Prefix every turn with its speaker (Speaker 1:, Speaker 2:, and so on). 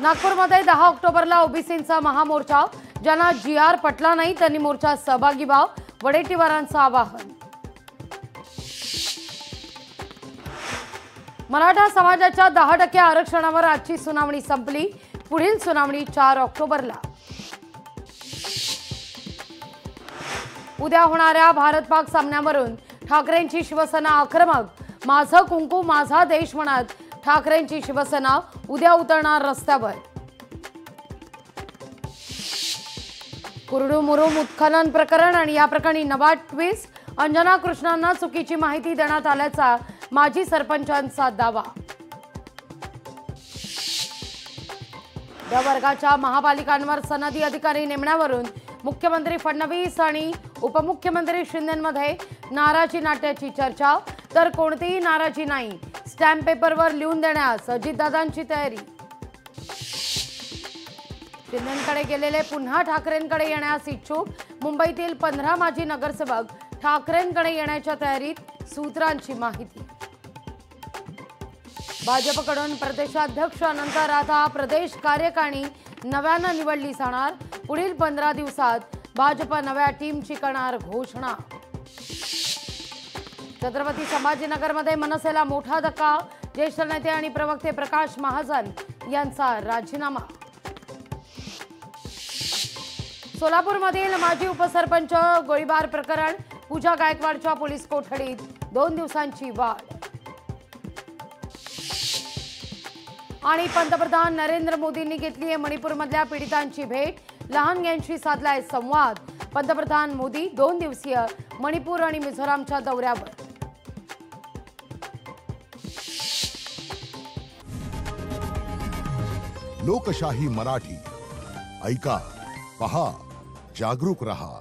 Speaker 1: नागपूरमध्ये 10 ऑक्टोबरला ओबीसींचा महामोर्चा। ज्यांना जीआर पटला नाही त्यांनी मोर्चात सहभागी व्हाव, वडेट्टीवारांचं आवाहन। मराठा समाजाच्या 10% आरक्षणावर आजची सुनावणी संपली। पुढील सुनावणी 4 ऑक्टोबरला। उद्या होणाऱ्या भारत-पाक सामन्यावरून ठाकरेंची शिवसेना आक्रमक। माझं कुंकू माझा देश म्हणत ठाकरेंची शिवसेना उद्या उतरणार रस्त्यावर। कुरडू-मुरुम उत्खनन प्रकरण आणि या प्रकरणी नवा ट्विस्ट। अंजना कृष्णांना चुकीची माहिती देण्यात आल्याचा माजी सरपंचांचा दावा। वर्गाच्या महापालिकांवर सनदी अधिकारी नेमण्यावरून मुख्यमंत्री फडणवीस आणि उपमुख्यमंत्री शिंदेंमध्ये नाराजी नाट्याची चर्चा। तर कोणतीही नाराजी नाही, स्टॅम्प पेपरवर लिहून देण्यास अजितदादांची तयारी। शिंदेंकडे गेलेले पुन्हा ठाकरेंकडे येण्यास इच्छुक। मुंबईतील 15 माजी नगरसेवक ठाकरेंकडे येण्याच्या तयारीत, सूत्रांची माहिती। भाजपकडून प्रदेशाध्यक्षानंतर आता प्रदेश कार्यकारिणी नव्यानं निवडली जाणार। पुढील 15 दिवसात भाजप नव्या टीमची करणार घोषणा। छत्रपती संभाजीनगरमध्ये मनसेला मोठा धक्का। ज्येष्ठ नेते आणि प्रवक्ते प्रकाश महाजन यांचा राजीनामा। सोलापूरमधील माजी उपसरपंच गोळीबार प्रकरण। पूजा गायकवाडच्या पोलीस कोठडीत 2 दिवसांची वाढ। आणि पंतप्रधान नरेंद्र मोदींनी घेतली आहे मणिपूरमधल्या पीडितांची भेट। लहानग्यांशी साधलाय संवाद। पंतप्रधान मोदी 2 दिवसीय मणिपूर आणि मिझोरामच्या दौऱ्यावर।
Speaker 2: लोकशाही मराठी ऐका, पहा, जागरूक रहा।